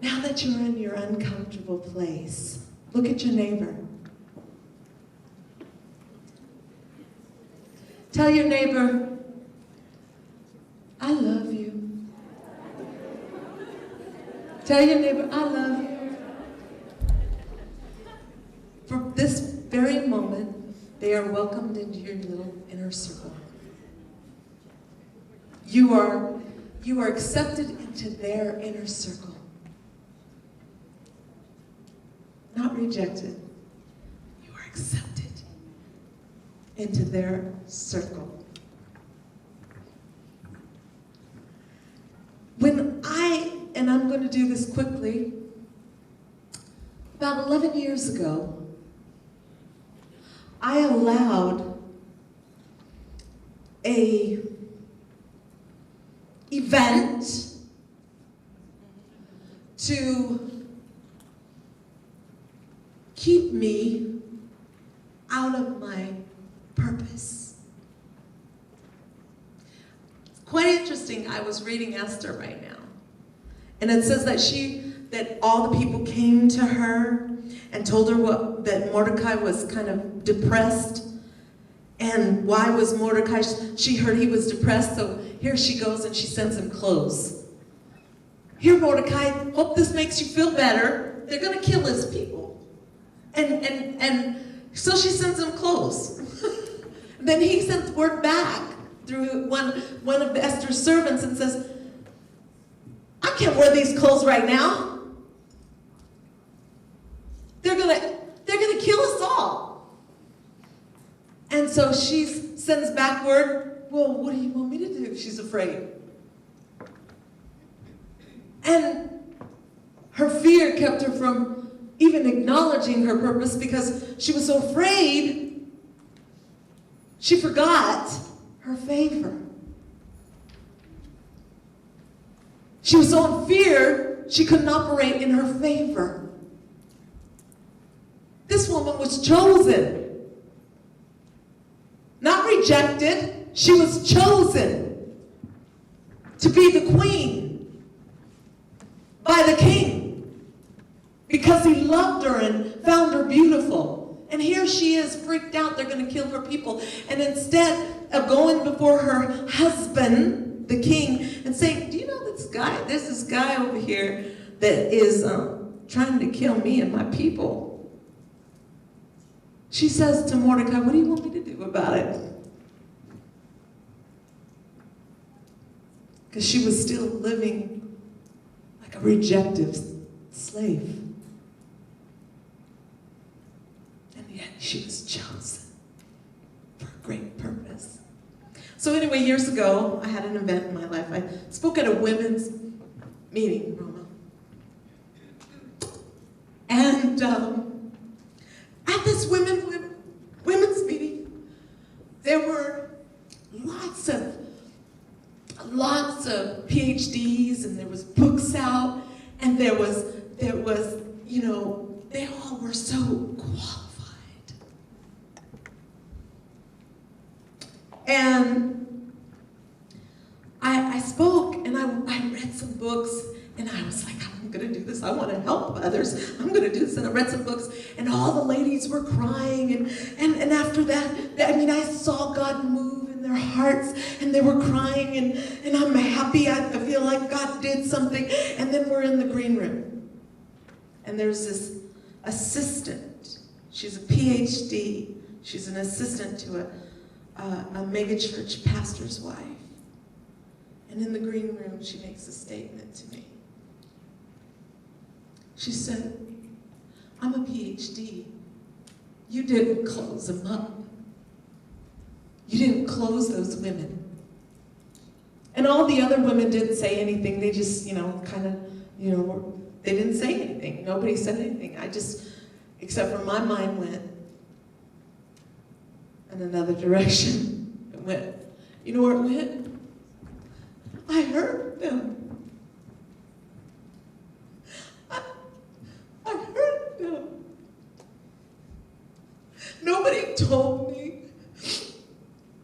Now that you're in your uncomfortable place, look at your neighbor. Tell your neighbor, I love you. Tell your neighbor, I love you. For this very moment, they are welcomed into your little inner circle. You are accepted into their inner circle. Not rejected. You are accepted into their circle. And I'm going to do this quickly, about 11 years ago, I allowed a event to keep me out of my purpose. It's quite interesting. I was reading Esther right now, and it says that all the people came to her and told her that Mordecai was kind of depressed. And why was Mordecai? She heard he was depressed, so here she goes and she sends him clothes. Here, Mordecai, hope this makes you feel better. They're going to kill his people. And so she sends him clothes. Then he sends word back through one of Esther's servants and says, I can't wear these clothes right now. They're gonna kill us all. And so she sends back word, well, what do you want me to do? She's afraid. And her fear kept her from even acknowledging her purpose because she was so afraid, she forgot her favor. She was so in fear, she couldn't operate in her favor. This woman was chosen. Not rejected, she was chosen to be the queen by the king because he loved her and found her beautiful. And here she is freaked out, they're going to kill her people. And instead of going before her husband, the king, and saying, do you know this guy? There's this guy over here that is trying to kill me and my people. She says to Mordecai, what do you want me to do about it? Because she was still living like a rejected slave. And yet she was chosen for a great purpose. So anyway, years ago, I had an event in my life. I spoke at a women's meeting, Roma. And at this women's meeting, there were lots of PhDs, and there was books out, and there was, you know, they all were so qualified. And I spoke, and I read some books, and I was like, I'm going to do this. I want to help others. I'm going to do this. And I read some books, and all the ladies were crying. And after that, I mean, I saw God move in their hearts, and they were crying, and I'm happy. I feel like God did something. And then we're in the green room, and there's this assistant. She's a PhD. She's an assistant to a megachurch pastor's wife. And in the green room, she makes a statement to me. She said, I'm a PhD. You didn't close them up. You didn't close those women. And all the other women didn't say anything. They just, they didn't say anything. Nobody said anything. Except for my mind went in another direction. It went, you know where it went? I heard them. I heard them. Nobody told me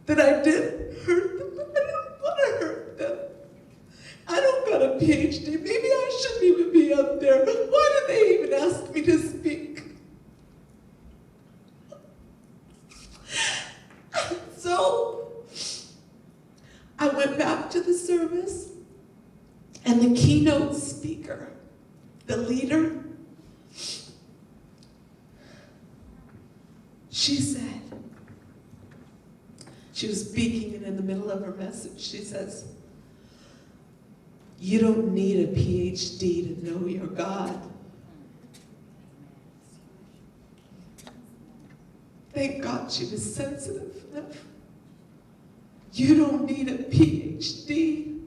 that I didn't hurt them. I didn't want to hurt them. I don't got a PhD. Maybe I shouldn't even be up there. after the service, and the keynote speaker, the leader, she said, she was speaking, and in the middle of her message, she says, "You don't need a PhD to know your God." Thank God she was sensitive enough. You don't need a PhD.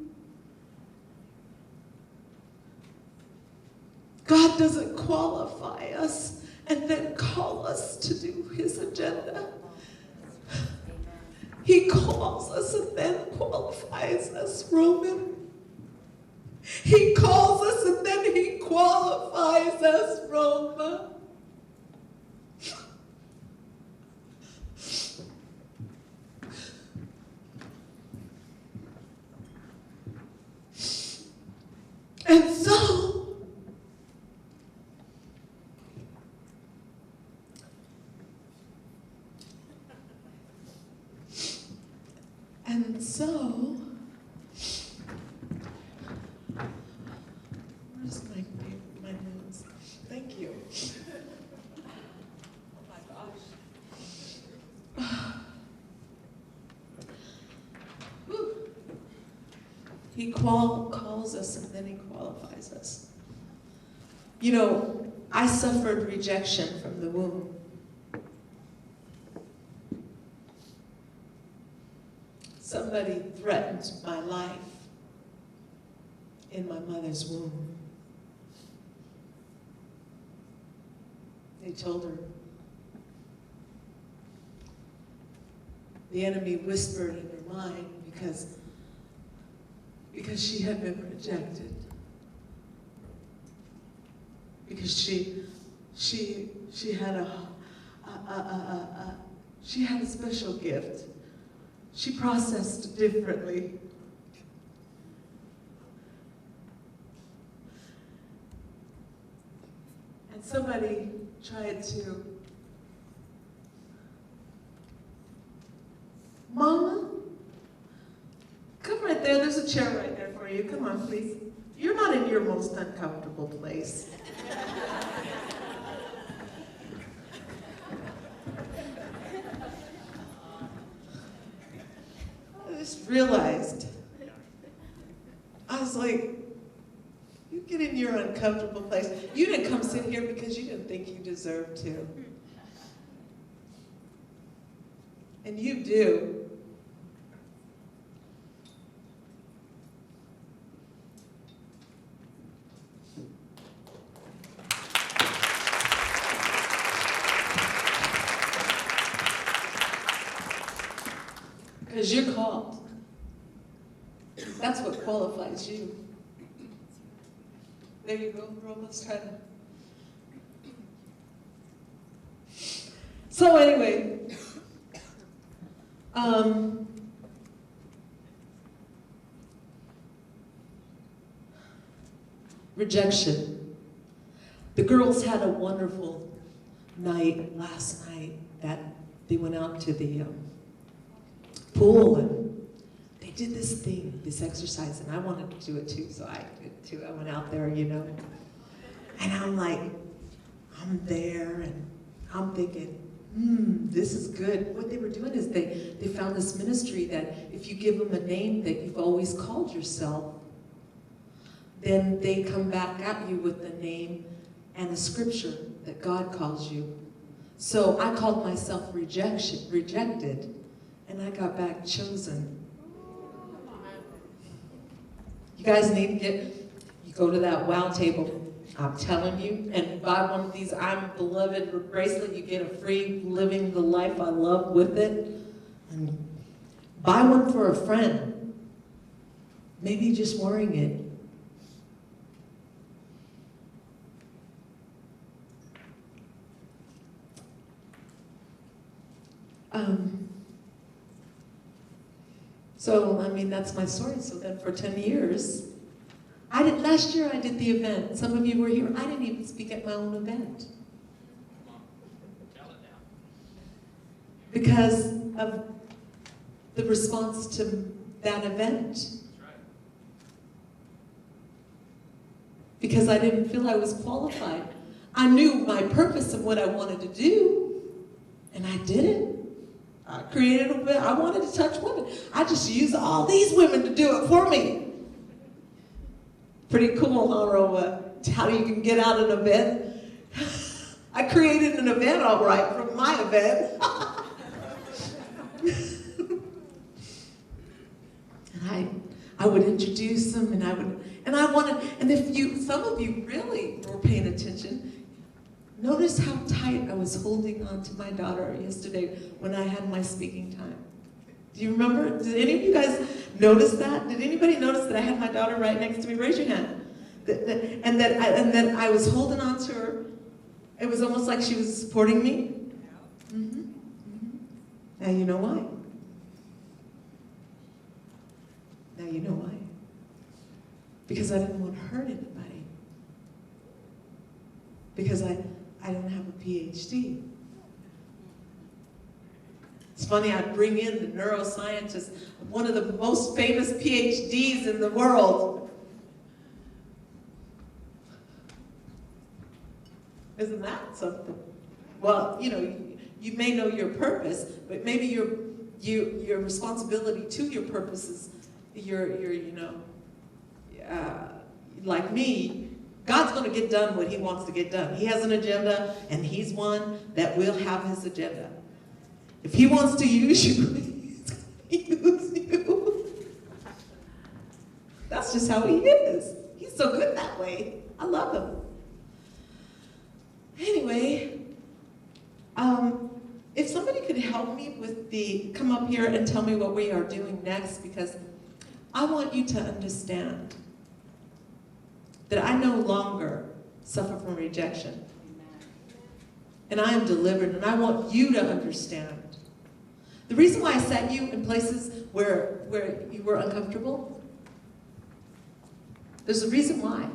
God doesn't qualify us and then call us to do his agenda. He calls us and then qualifies us, Roman. He calls us and then he qualifies us, Roma. And so, where's my notes? Thank you. Oh my gosh. He calls us and then he qualifies us. You know, I suffered rejection from the womb. Somebody threatened my life in my mother's womb. They told her. The enemy whispered in her mind because she had been rejected. Because she had she had a special gift. She processed differently. And somebody tried to, Mama, come right there. There's a chair right there for you. Come on, please. You're not in your most uncomfortable place. I just realized, I was like, you get in your uncomfortable place. You didn't come sit here because you didn't think you deserved to. And you do. Because you're called. That's what qualifies you. There you go, Roma's trying to. So anyway, rejection. The girls had a wonderful night last night that they went out to the pool and they did this thing, this exercise, and I wanted to do it too, so I did it too. I went out there, you know, and I'm like, I'm there, and I'm thinking, this is good. What they were doing is they found this ministry that if you give them a name that you've always called yourself, then they come back at you with the name and a scripture that God calls you. So I called myself rejected, and I got back chosen. You guys need to you go to that WOW table, I'm telling you, and buy one of these I'm Beloved bracelet. You get a free Living the Life I Love with it. And buy one for a friend. Maybe just wearing it. So, I mean, that's my story. So then for 10 years, last year I did the event. Some of you were here. I didn't even speak at my own event. Because of the response to that event. Because I didn't feel I was qualified. I knew my purpose and what I wanted to do, and I did it. I created a bit. I wanted to touch women. I just used all these women to do it for me. Pretty cool, huh, Roma? How you can get out an event. I created an event, all right, from my event. And I would introduce them, and I wanted, and some of you really were paying attention, notice how tight I was holding on to my daughter yesterday when I had my speaking time. Do you remember? Did any of you guys notice that? Did anybody notice that I had my daughter right next to me? Raise your hand. And that I was holding on to her. It was almost like she was supporting me. Mm-hmm. Mm-hmm. Now you know why. Now you know why. Because I didn't want to hurt anybody. Because I don't have a PhD. It's funny, I'd bring in the neuroscientist, one of the most famous PhDs in the world. Isn't that something? Well, you know, you may know your purpose, but maybe your responsibility to your purpose is like me, God's going to get done what he wants to get done. He has an agenda, and he's one that will have his agenda. If he wants to use you, he's going to use you. That's just how he is. He's so good that way. I love him. Anyway, if somebody could help me with come up here and tell me what we are doing next, because I want you to understand that I no longer suffer from rejection. And I am delivered, and I want you to understand. The reason why I sat you in places where you were uncomfortable, there's a reason why.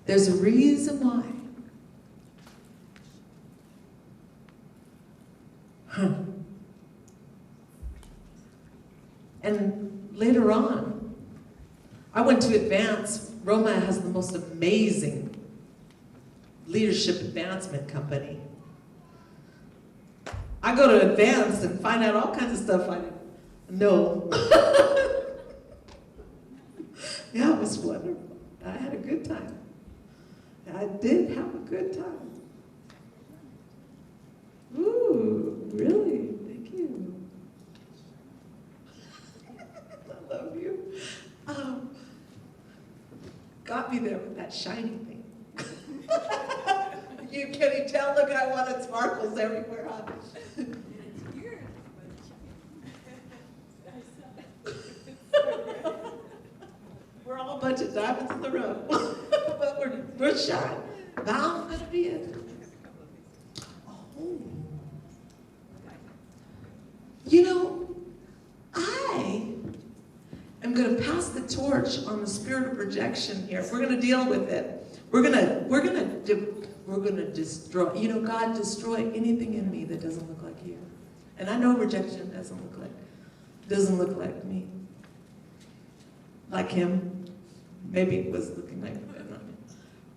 There's a reason why. And later on, I went to Advance. Roma has the most amazing leadership advancement company. I go to Advance and find out all kinds of stuff I didn't know. Yeah, it was wonderful. I had a good time. I did have a good time. Ooh, really? Thank you. I love you. Got me there with that shiny thing. Can you tell? Look, I wanted sparkles everywhere. Huh? We're all a bunch of diamonds in the rough. But we're shy. Now I'm going to be it. Oh. You know, I am going to pass the torch on the spirit of rejection here. We're going to deal with it. We're going to destroy. You know, God, destroy anything in me that doesn't look like you. And I know rejection doesn't look like me. Like him. Maybe it was looking like him.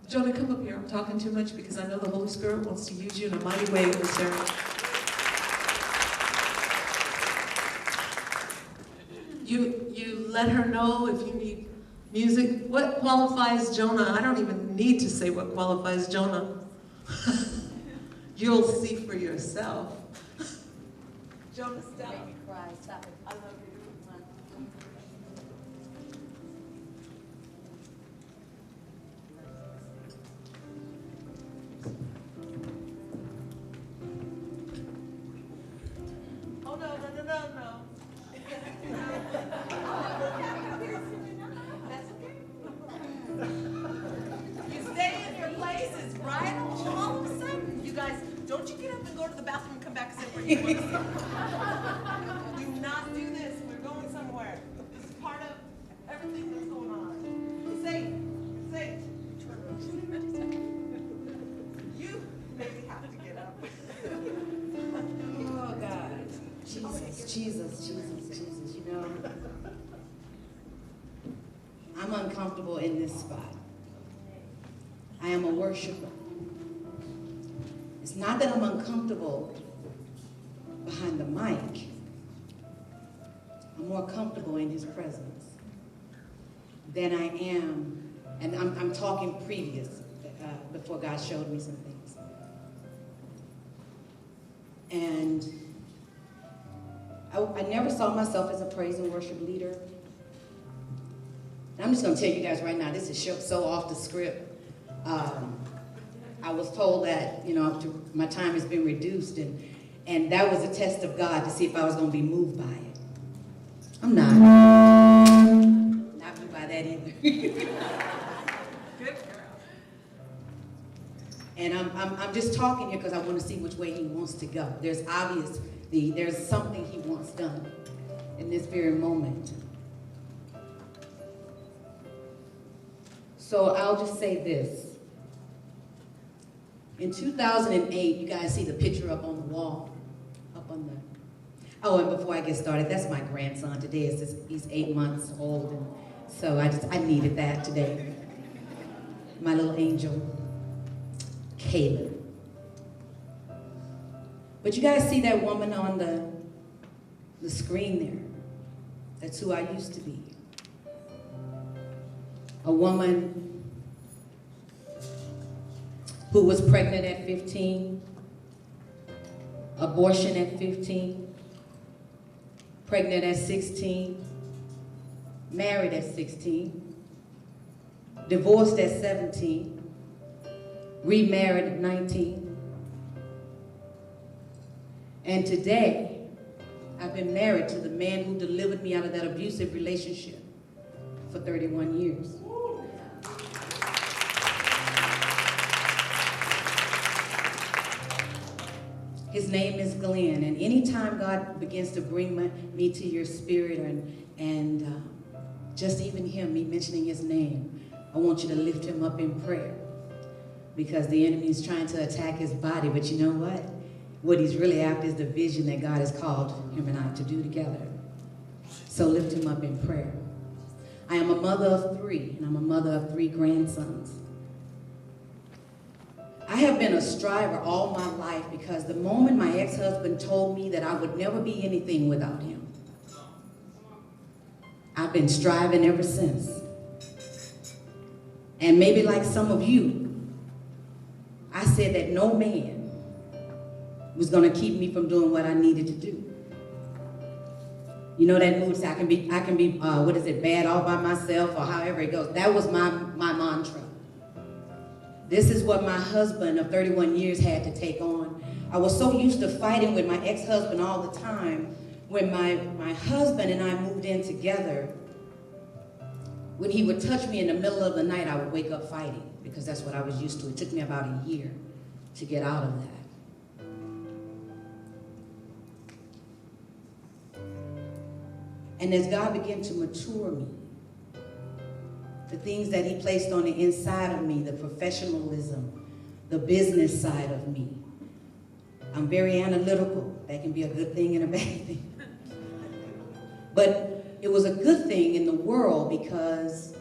Jonah, come up here. I'm talking too much because I know the Holy Spirit wants to use you in a mighty way in this area. You let her know if you need music. What qualifies Jonah? I don't even need to say what qualifies Jonah. You'll see for yourself. Jonah, stop. Make me cry. Stop it. I love you. Oh, no. You stay in your places, right? All of a sudden, you guys, don't you get up and go to the bathroom and come back and sit where you want to sit. Do not do this. We're going somewhere. This is part of everything that's going on. Say. You maybe have to get up. Oh, God. Jesus. uncomfortable in this spot. I am a worshiper. It's not that I'm uncomfortable behind the mic. I'm more comfortable in his presence than I am, and I'm talking previous, before God showed me some things. And I never saw myself as a praise and worship leader. And I'm just going to tell you guys right now, this is so off the script. I was told that, my time has been reduced, and that was a test of God to see if I was going to be moved by it. I'm not. Not moved by that either. Good girl. And I'm just talking here because I want to see which way he wants to go. There's something he wants done in this very moment. So I'll just say this. In 2008, you guys see the picture up on the wall, oh, and before I get started, that's my grandson today. He's 8 months old, and so I needed that today. My little angel, Caleb. But you guys see that woman on the screen there? That's who I used to be. A woman who was pregnant at 15, abortion at 15, pregnant at 16, married at 16, divorced at 17, remarried at 19, and today I've been married to the man who delivered me out of that abusive relationship for 31 years. His name is Glenn, and anytime God begins to bring me to your spirit and just even me mentioning his name, I want you to lift him up in prayer, because the enemy is trying to attack his body, but you know what? What he's really after is the vision that God has called him and I to do together. So lift him up in prayer. I am a mother of 3, and I'm a mother of 3 grandsons. I have been a striver all my life, because the moment my ex-husband told me that I would never be anything without him, I've been striving ever since. And maybe like some of you, I said that no man was going to keep me from doing what I needed to do. You know that movie, I can be bad all by myself, or however it goes. That was my mantra. This is what my husband of 31 years had to take on. I was so used to fighting with my ex-husband all the time. When my husband and I moved in together, when he would touch me in the middle of the night, I would wake up fighting, because that's what I was used to. It took me about a year to get out of that. And as God began to mature me, the things that he placed on the inside of me, the professionalism, the business side of me. I'm very analytical. That can be a good thing and a bad thing. But it was a good thing in the world, because